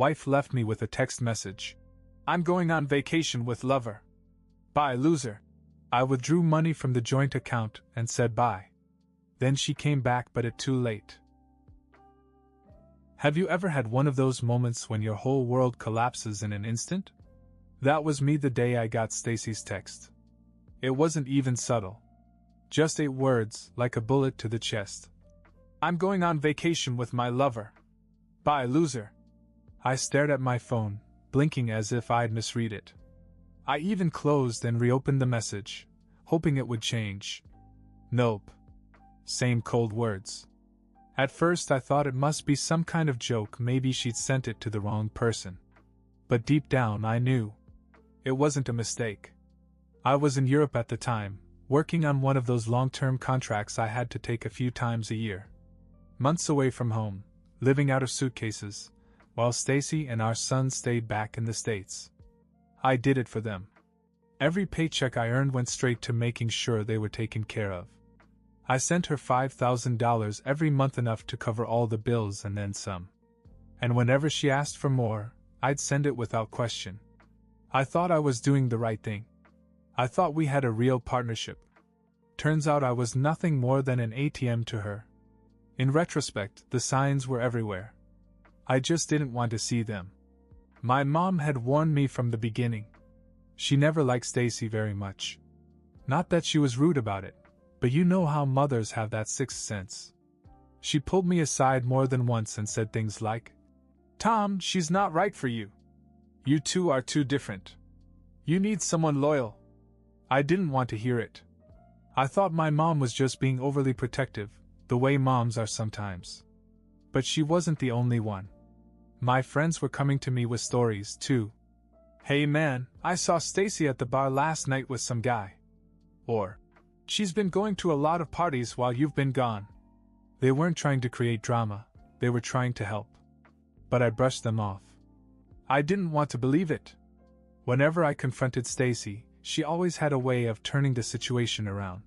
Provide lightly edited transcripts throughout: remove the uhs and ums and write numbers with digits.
Wife left me with a text message. I'm going on vacation with lover. Bye, loser. I withdrew money from the joint account and said bye. Then she came back, but it too late. Have you ever had one of those moments when your whole world collapses in an instant? That was me the day I got Stacy's text. It wasn't even subtle. Just 8 words, like a bullet to the chest. I'm going on vacation with my lover. Bye, loser. I stared at my phone, blinking as if I'd misread it. I even closed and reopened the message, hoping it would change. Nope. Same cold words. At first I thought it must be some kind of joke, maybe she'd sent it to the wrong person. But deep down I knew. It wasn't a mistake. I was in Europe at the time, working on one of those long-term contracts I had to take a few times a year. Months away from home, living out of suitcases, while Stacy and our son stayed back in the States. I did it for them. Every paycheck I earned went straight to making sure they were taken care of. I sent her $5,000 every month, enough to cover all the bills and then some. And whenever she asked for more, I'd send it without question. I thought I was doing the right thing. I thought we had a real partnership. Turns out I was nothing more than an ATM to her. In retrospect, the signs were everywhere. I just didn't want to see them. My mom had warned me from the beginning. She never liked Stacy very much. Not that she was rude about it, but you know how mothers have that sixth sense. She pulled me aside more than once and said things like, "Tom, she's not right for you. You two are too different. You need someone loyal." I didn't want to hear it. I thought my mom was just being overly protective, the way moms are sometimes. But she wasn't the only one. My friends were coming to me with stories, too. "Hey man, I saw Stacy at the bar last night with some guy." Or, "She's been going to a lot of parties while you've been gone." They weren't trying to create drama, they were trying to help. But I brushed them off. I didn't want to believe it. Whenever I confronted Stacy, she always had a way of turning the situation around.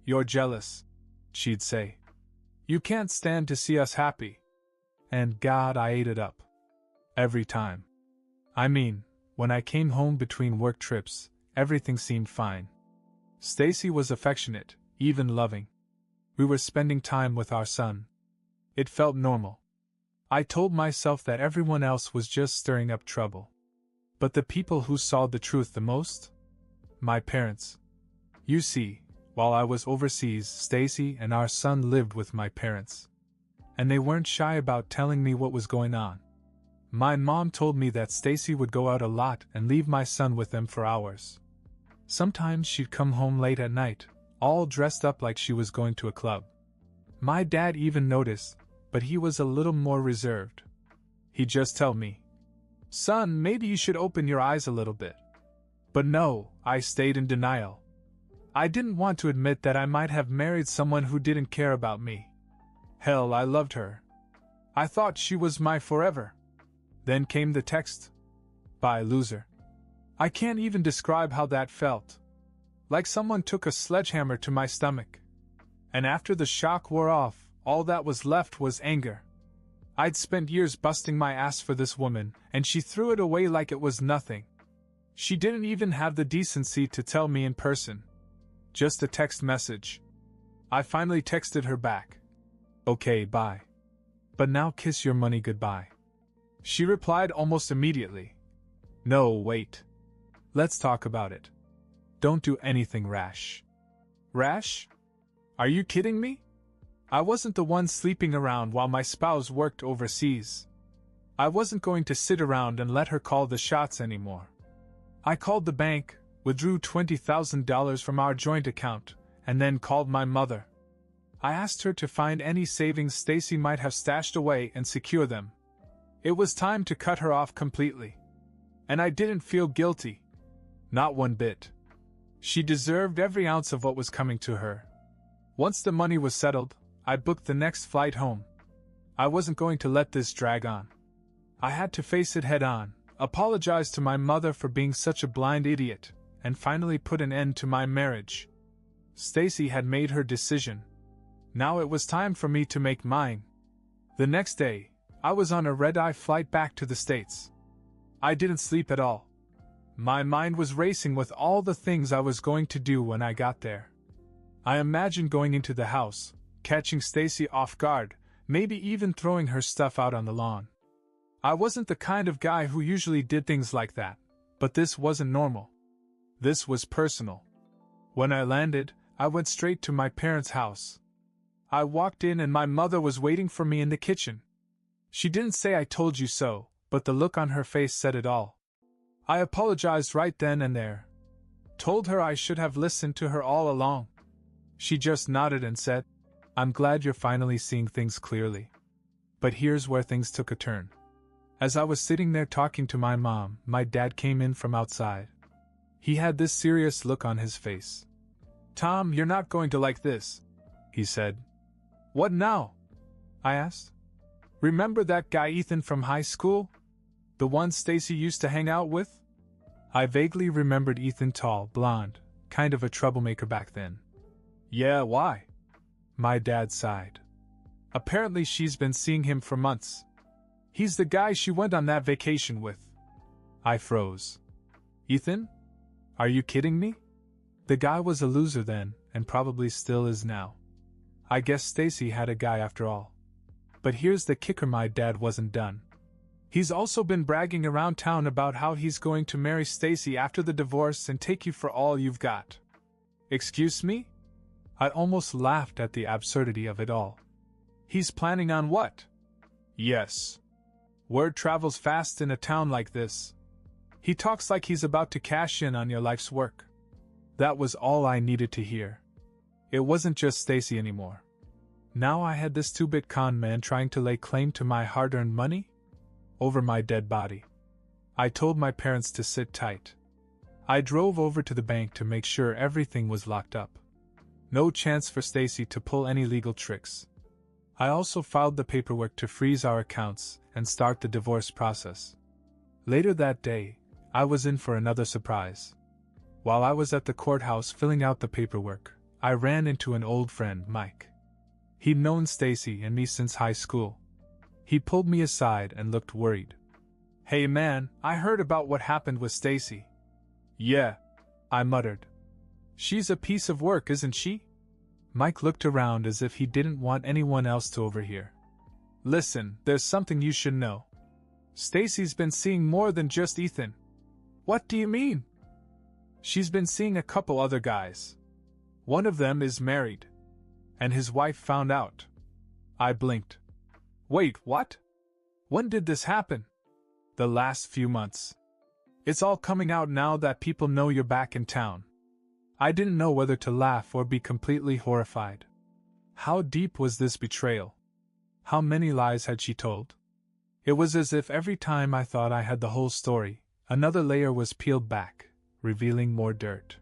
"You're jealous," she'd say. "You can't stand to see us happy." And God, I ate it up. Every time. I mean, when I came home between work trips, everything seemed fine. Stacy was affectionate, even loving. We were spending time with our son. It felt normal. I told myself that everyone else was just stirring up trouble. But the people who saw the truth the most? My parents. You see, while I was overseas, Stacy and our son lived with my parents. And they weren't shy about telling me what was going on. My mom told me that Stacy would go out a lot and leave my son with them for hours. Sometimes she'd come home late at night, all dressed up like she was going to a club. My dad even noticed, but he was a little more reserved. He'd just tell me, "Son, maybe you should open your eyes a little bit." But no, I stayed in denial. I didn't want to admit that I might have married someone who didn't care about me. Hell, I loved her. I thought she was my forever. Then came the text. "Bye, loser." I can't even describe how that felt. Like someone took a sledgehammer to my stomach. And after the shock wore off, all that was left was anger. I'd spent years busting my ass for this woman, and she threw it away like it was nothing. She didn't even have the decency to tell me in person. Just a text message. I finally texted her back. "Okay, bye. But now kiss your money goodbye." She replied almost immediately. "No, wait. Let's talk about it. Don't do anything rash." Rash? Are you kidding me? I wasn't the one sleeping around while my spouse worked overseas. I wasn't going to sit around and let her call the shots anymore. I called the bank, withdrew $20,000 from our joint account, and then called my mother. I asked her to find any savings Stacy might have stashed away and secure them. It was time to cut her off completely. And I didn't feel guilty. Not one bit. She deserved every ounce of what was coming to her. Once the money was settled, I booked the next flight home. I wasn't going to let this drag on. I had to face it head on, apologize to my mother for being such a blind idiot, and finally put an end to my marriage. Stacy had made her decision. Now it was time for me to make mine. The next day, I was on a red-eye flight back to the States. I didn't sleep at all. My mind was racing with all the things I was going to do when I got there. I imagined going into the house, catching Stacy off guard, maybe even throwing her stuff out on the lawn. I wasn't the kind of guy who usually did things like that, but this wasn't normal. This was personal. When I landed, I went straight to my parents' house. I walked in and my mother was waiting for me in the kitchen. She didn't say "I told you so," but the look on her face said it all. I apologized right then and there. Told her I should have listened to her all along. She just nodded and said, "I'm glad you're finally seeing things clearly." But here's where things took a turn. As I was sitting there talking to my mom, my dad came in from outside. He had this serious look on his face. "Tom, you're not going to like this," he said. "What now?" I asked. "Remember that guy Ethan from high school? The one Stacy used to hang out with?" I vaguely remembered Ethan, tall, blonde, kind of a troublemaker back then. "Yeah, why?" My dad sighed. "Apparently she's been seeing him for months. He's the guy she went on that vacation with." I froze. "Ethan? Are you kidding me?" The guy was a loser then, and probably still is now. I guess Stacy had a guy after all. But here's the kicker, my dad wasn't done. He's also been bragging around town about how he's going to marry Stacy after the divorce and take you for all you've got. Excuse me? I almost laughed at the absurdity of it all. He's planning on what? Yes. Word travels fast in a town like this. He talks like he's about to cash in on your life's work. That was all I needed to hear. It wasn't just Stacy anymore. Now I had this two-bit con man trying to lay claim to my hard-earned money over my dead body. I told my parents to sit tight. I drove over to the bank to make sure everything was locked up. No chance for Stacy to pull any legal tricks. I also filed the paperwork to freeze our accounts and start the divorce process. Later that day, I was in for another surprise. While I was at the courthouse filling out the paperwork, I ran into an old friend, Mike. He'd known Stacy and me since high school. He pulled me aside and looked worried. "Hey man, I heard about what happened with Stacy." "Yeah," I muttered. "She's a piece of work, isn't she?" Mike looked around as if he didn't want anyone else to overhear. "Listen, there's something you should know. Stacy's been seeing more than just Ethan." "What do you mean?" "She's been seeing a couple other guys. One of them is married. And his wife found out." I blinked. "Wait, what? When did this happen?" "The last few months. It's all coming out now that people know you're back in town." I didn't know whether to laugh or be completely horrified. How deep was this betrayal? How many lies had she told? It was as if every time I thought I had the whole story, another layer was peeled back, revealing more dirt.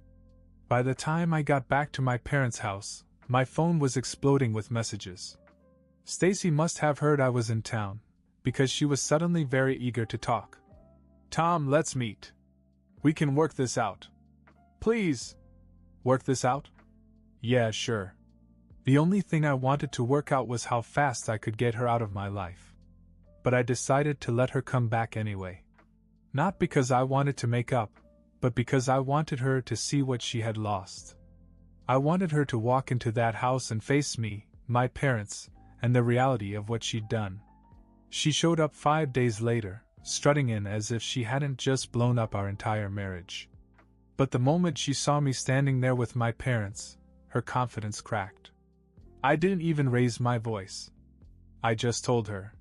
By the time I got back to my parents' house, my phone was exploding with messages. Stacy must have heard I was in town, because she was suddenly very eager to talk. "Tom, let's meet. We can work this out." "Please." "Work this out?" "Yeah, sure." The only thing I wanted to work out was how fast I could get her out of my life. But I decided to let her come back anyway. Not because I wanted to make up, but because I wanted her to see what she had lost. I wanted her to walk into that house and face me, my parents, and the reality of what she'd done. She showed up 5 days later, strutting in as if she hadn't just blown up our entire marriage. But the moment she saw me standing there with my parents, her confidence cracked. I didn't even raise my voice. I just told her,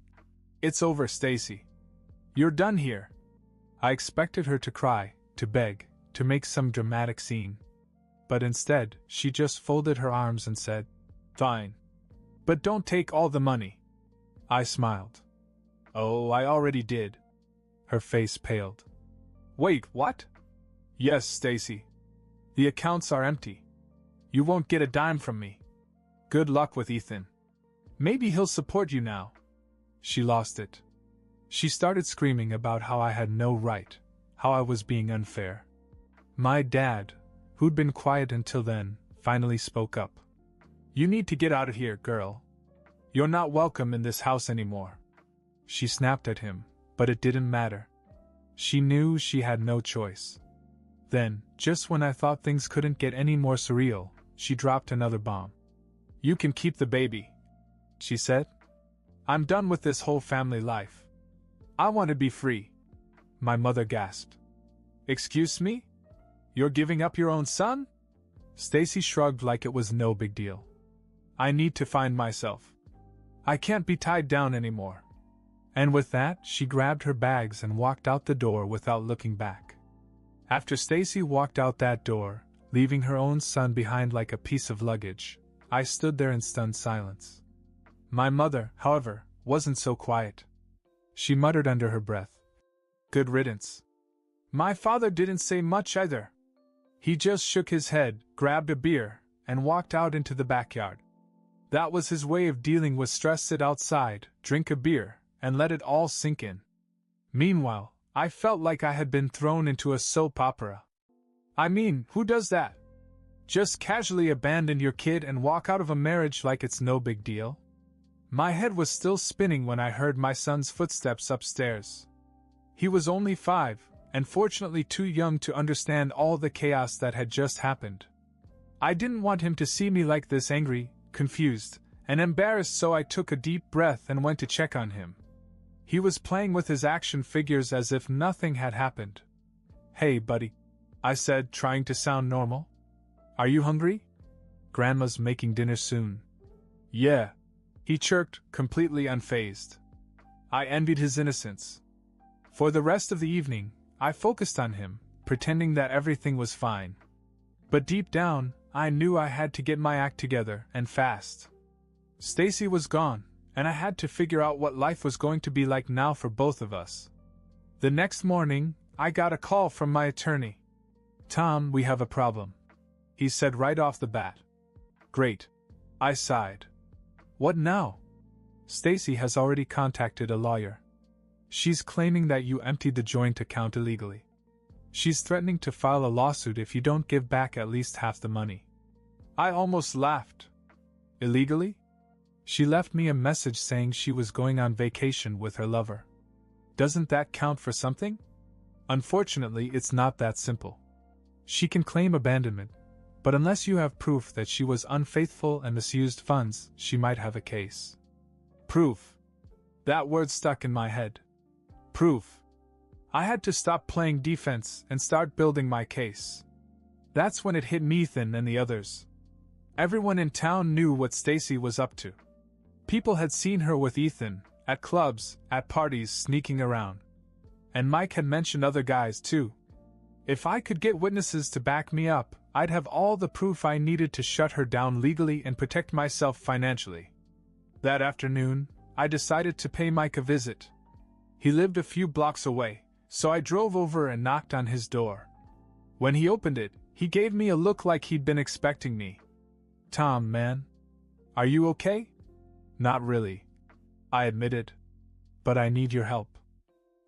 "It's over, Stacy. You're done here." I expected her to cry, to beg, to make some dramatic scene. But instead, she just folded her arms and said, "Fine. But don't take all the money." I smiled. "Oh, I already did." Her face paled. "Wait, what?" "Yes, Stacy. The accounts are empty. You won't get a dime from me. Good luck with Ethan. Maybe he'll support you now." She lost it. She started screaming about how I had no right, how I was being unfair. My dad, who'd been quiet until then, finally spoke up. "You need to get out of here, girl. You're not welcome in this house anymore." She snapped at him, but it didn't matter. She knew she had no choice. Then, just when I thought things couldn't get any more surreal, she dropped another bomb. "You can keep the baby," she said. "I'm done with this whole family life. I want to be free." My mother gasped. "Excuse me? You're giving up your own son?" Stacy shrugged like it was no big deal. "I need to find myself. I can't be tied down anymore." And with that, she grabbed her bags and walked out the door without looking back. After Stacy walked out that door, leaving her own son behind like a piece of luggage, I stood there in stunned silence. My mother, however, wasn't so quiet. She muttered under her breath, "Good riddance." My father didn't say much either. He just shook his head, grabbed a beer, and walked out into the backyard. That was his way of dealing with stress. Sit outside, drink a beer, and let it all sink in. Meanwhile, I felt like I had been thrown into a soap opera. I mean, who does that? Just casually abandon your kid and walk out of a marriage like it's no big deal? My head was still spinning when I heard my son's footsteps upstairs. He was only 5, and fortunately too young to understand all the chaos that had just happened. I didn't want him to see me like this, angry, confused, and embarrassed, so I took a deep breath and went to check on him. He was playing with his action figures as if nothing had happened. "Hey, buddy," I said, trying to sound normal. "Are you hungry? Grandma's making dinner soon." "Yeah," he chirped, completely unfazed. I envied his innocence. For the rest of the evening, I focused on him, pretending that everything was fine. But deep down, I knew I had to get my act together, and fast. Stacy was gone, and I had to figure out what life was going to be like now for both of us. The next morning, I got a call from my attorney. "Tom, we have a problem," he said right off the bat. "Great," I sighed. "What now?" "Stacy has already contacted a lawyer. She's claiming that you emptied the joint account illegally. She's threatening to file a lawsuit if you don't give back at least half the money." I almost laughed. "Illegally?" "She left me a message saying she was going on vacation with her lover." "Doesn't that count for something?" "Unfortunately, it's not that simple. She can claim abandonment, but unless you have proof that she was unfaithful and misused funds, she might have a case." Proof. That word stuck in my head. Proof. I had to stop playing defense and start building my case. That's when it hit me, Ethan and the others. Everyone in town knew what Stacy was up to. People had seen her with Ethan, at clubs, at parties, sneaking around. And Mike had mentioned other guys too. If I could get witnesses to back me up, I'd have all the proof I needed to shut her down legally and protect myself financially. That afternoon, I decided to pay Mike a visit. He lived a few blocks away, so I drove over and knocked on his door. When he opened it, he gave me a look like he'd been expecting me. "Tom, man. Are you okay?" "Not really," I admitted. "But I need your help.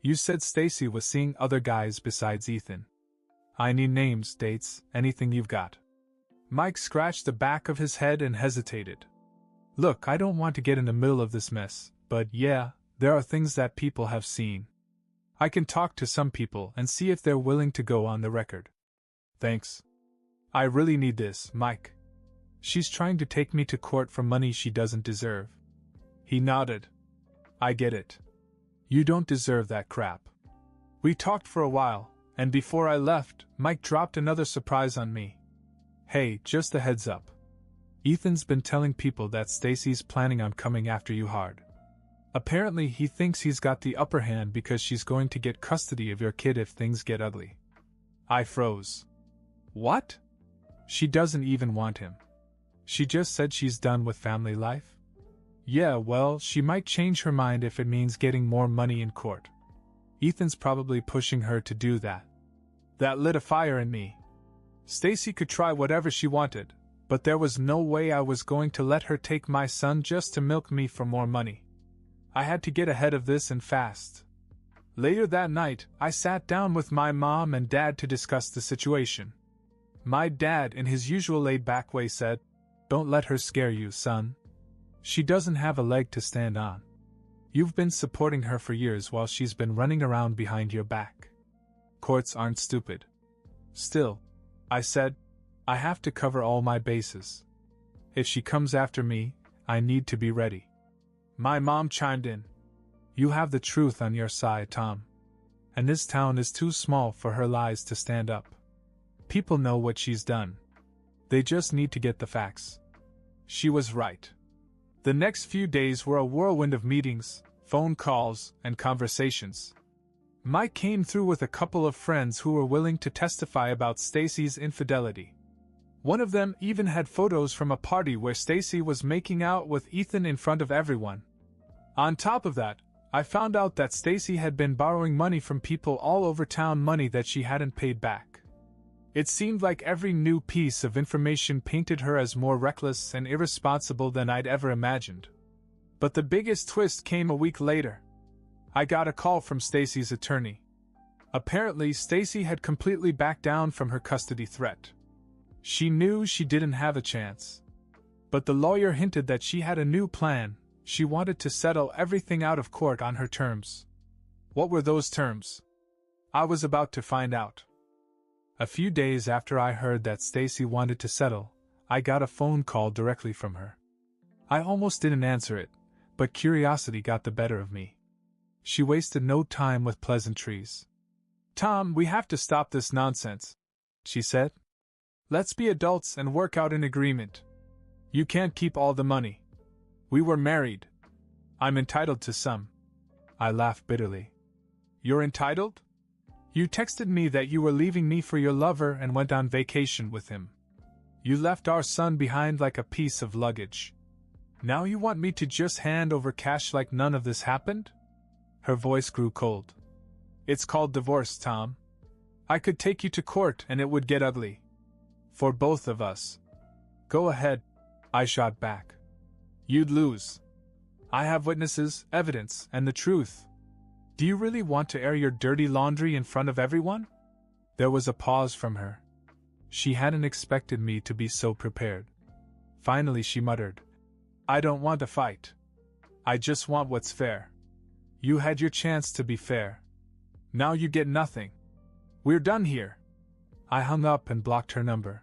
You said Stacy was seeing other guys besides Ethan. I need names, dates, anything you've got." Mike scratched the back of his head and hesitated. "Look, I don't want to get in the middle of this mess, but yeah, there are things that people have seen. I can talk to some people and see if they're willing to go on the record." "Thanks. I really need this, Mike. She's trying to take me to court for money she doesn't deserve." He nodded. "I get it. You don't deserve that crap." We talked for a while, and before I left, Mike dropped another surprise on me. "Hey, just a heads up. Ethan's been telling people that Stacy's planning on coming after you hard. Apparently he thinks he's got the upper hand because she's going to get custody of your kid if things get ugly." I froze. "What?" "She doesn't even want him. She just said she's done with family life." "Yeah, well, she might change her mind if it means getting more money in court. Ethan's probably pushing her to do that." That lit a fire in me. Stacy could try whatever she wanted, but there was no way I was going to let her take my son just to milk me for more money. I had to get ahead of this and fast. Later that night, I sat down with my mom and dad to discuss the situation. My dad, in his usual laid-back way, said, "Don't let her scare you, son. She doesn't have a leg to stand on. You've been supporting her for years while she's been running around behind your back. Courts aren't stupid. Still, I said, I have to cover all my bases. If she comes after me, I need to be ready. My mom chimed in. You have the truth on your side, Tom. And this town is too small for her lies to stand up. People know what she's done. They just need to get the facts. She was right. The next few days were a whirlwind of meetings, phone calls, and conversations. Mike came through with a couple of friends who were willing to testify about Stacy's infidelity. One of them even had photos from a party where Stacy was making out with Ethan in front of everyone. On top of that, I found out that Stacy had been borrowing money from people all over town, money that she hadn't paid back. It seemed like every new piece of information painted her as more reckless and irresponsible than I'd ever imagined. But the biggest twist came a week later. I got a call from Stacy's attorney. Apparently, Stacy had completely backed down from her custody threat. She knew she didn't have a chance. But the lawyer hinted that she had a new plan. She wanted to settle everything out of court on her terms. What were those terms? I was about to find out. A few days after I heard that Stacy wanted to settle, I got a phone call directly from her. I almost didn't answer it, but curiosity got the better of me. She wasted no time with pleasantries. Tom, we have to stop this nonsense, she said. Let's be adults and work out an agreement. You can't keep all the money. We were married. I'm entitled to some. I laughed bitterly. You're entitled? You texted me that you were leaving me for your lover and went on vacation with him. You left our son behind like a piece of luggage. Now you want me to just hand over cash like none of this happened? Her voice grew cold. It's called divorce, Tom. I could take you to court and it would get ugly. For both of us. Go ahead, I shot back. You'd lose. I have witnesses, evidence, and the truth. Do you really want to air your dirty laundry in front of everyone? There was a pause from her. She hadn't expected me to be so prepared. Finally she muttered, I don't want a fight. I just want what's fair. You had your chance to be fair. Now you get nothing. We're done here. I hung up and blocked her number.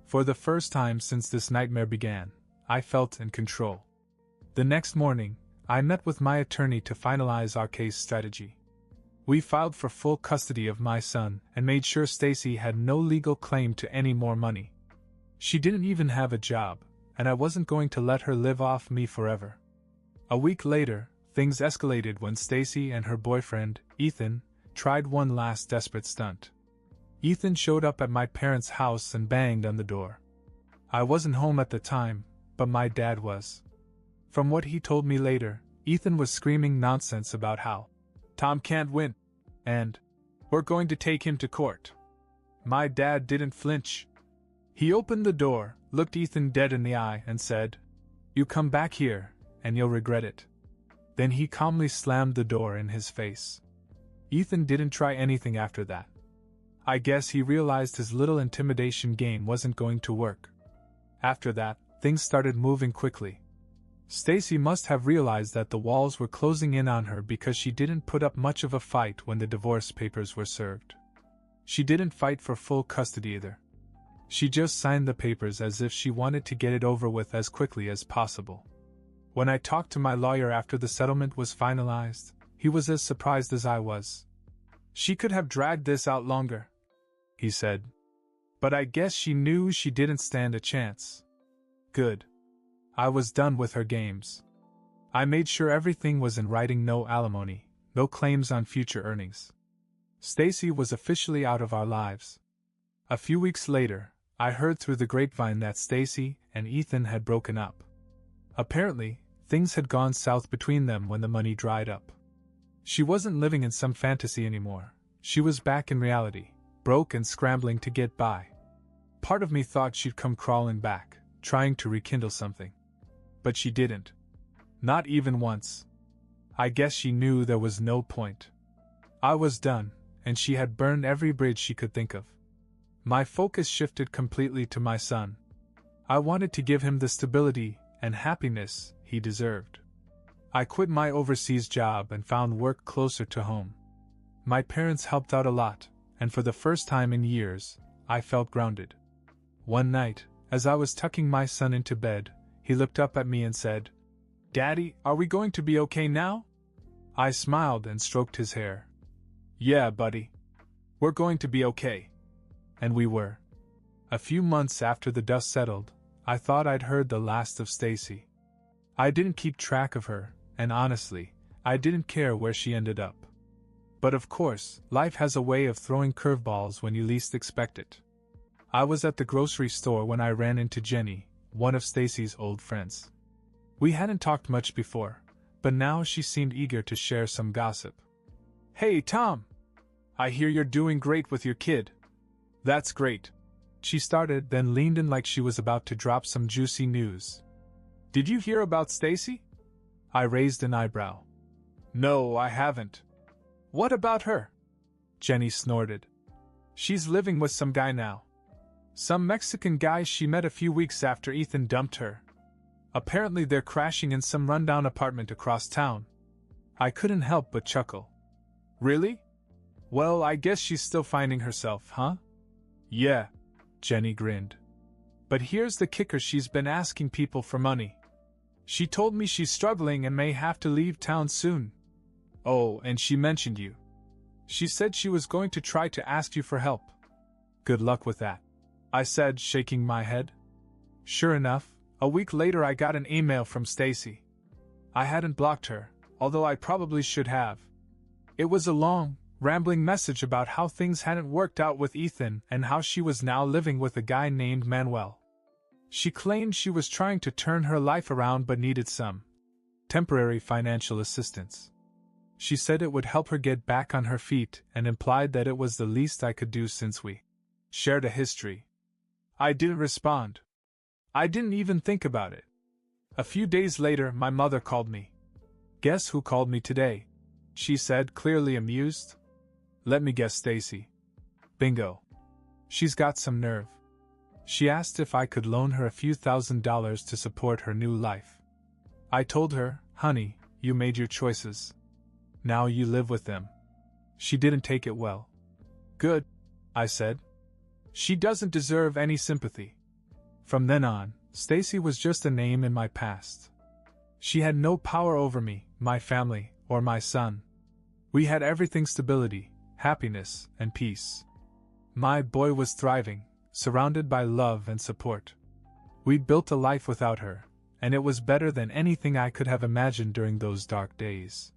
For the first time since this nightmare began, I felt in control. The next morning, I met with my attorney to finalize our case strategy. We filed for full custody of my son and made sure Stacy had no legal claim to any more money. She didn't even have a job, and I wasn't going to let her live off me forever. A week later, things escalated when Stacy and her boyfriend, Ethan, tried one last desperate stunt. Ethan showed up at my parents' house and banged on the door. I wasn't home at the time, but my dad was. From what he told me later, Ethan was screaming nonsense about how Tom can't win, and we're going to take him to court. My dad didn't flinch. He opened the door, looked Ethan dead in the eye, and said, You come back here, and you'll regret it. Then he calmly slammed the door in his face. Ethan didn't try anything after that. I guess he realized his little intimidation game wasn't going to work. After that, things started moving quickly. Stacy must have realized that the walls were closing in on her because she didn't put up much of a fight when the divorce papers were served. She didn't fight for full custody either. She just signed the papers as if she wanted to get it over with as quickly as possible. When I talked to my lawyer after the settlement was finalized, he was as surprised as I was. She could have dragged this out longer, he said. But I guess she knew she didn't stand a chance. Good. I was done with her games. I made sure everything was in writing: no alimony, no claims on future earnings. Stacy was officially out of our lives. A few weeks later, I heard through the grapevine that Stacy and Ethan had broken up. Apparently, things had gone south between them when the money dried up. She wasn't living in some fantasy anymore. She was back in reality, broke and scrambling to get by. Part of me thought she'd come crawling back, trying to rekindle something. But she didn't. Not even once. I guess she knew there was no point. I was done, and she had burned every bridge she could think of. My focus shifted completely to my son. I wanted to give him the stability and happiness he deserved. I quit my overseas job and found work closer to home. My parents helped out a lot, and for the first time in years, I felt grounded. One night, as I was tucking my son into bed, he looked up at me and said, "Daddy, are we going to be okay now?" I smiled and stroked his hair. "Yeah, buddy. We're going to be okay." And we were. A few months after the dust settled, I thought I'd heard the last of Stacy. I didn't keep track of her, and honestly, I didn't care where she ended up. But of course, life has a way of throwing curveballs when you least expect it. I was at the grocery store when I ran into Jenny, one of Stacy's old friends. We hadn't talked much before, but now she seemed eager to share some gossip. "Hey, Tom! I hear you're doing great with your kid." "That's great," she started, then leaned in like she was about to drop some juicy news. "Did you hear about Stacy?" I raised an eyebrow. "No, I haven't." "What about her?" Jenny snorted. "She's living with some guy now. Some Mexican guy she met a few weeks after Ethan dumped her. Apparently they're crashing in some rundown apartment across town." I couldn't help but chuckle. "Really? Well, I guess she's still finding herself, huh?" "Yeah," Jenny grinned. "But here's the kicker, she's been asking people for money. She told me she's struggling and may have to leave town soon. Oh, and she mentioned you. She said she was going to try to ask you for help." "Good luck with that," I said, shaking my head. Sure enough, a week later I got an email from Stacy. I hadn't blocked her, although I probably should have. It was a long, rambling message about how things hadn't worked out with Ethan and how she was now living with a guy named Manuel. She claimed she was trying to turn her life around but needed some temporary financial assistance. She said it would help her get back on her feet and implied that it was the least I could do since we shared a history. I didn't respond. I didn't even think about it. A few days later, my mother called me. "Guess who called me today?" she said, clearly amused. "Let me guess, Stacy." Bingo. She's got some nerve. She asked if I could loan her a few $1,000s to support her new life. I told her, "Honey, you made your choices. Now you live with them." She didn't take it well. "Good," I said. "She doesn't deserve any sympathy." From then on, Stacy was just a name in my past. She had no power over me, my family, or my son. We had everything: stability, happiness, and peace. My boy was thriving, surrounded by love and support. We'd built a life without her, and it was better than anything I could have imagined during those dark days.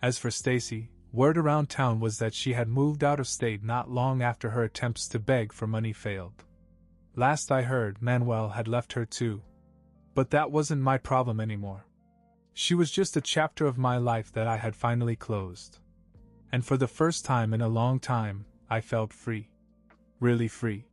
As for Stacy, word around town was that she had moved out of state not long after her attempts to beg for money failed. Last I heard, Manuel had left her too. But that wasn't my problem anymore. She was just a chapter of my life that I had finally closed. And for the first time in a long time, I felt free. Really free.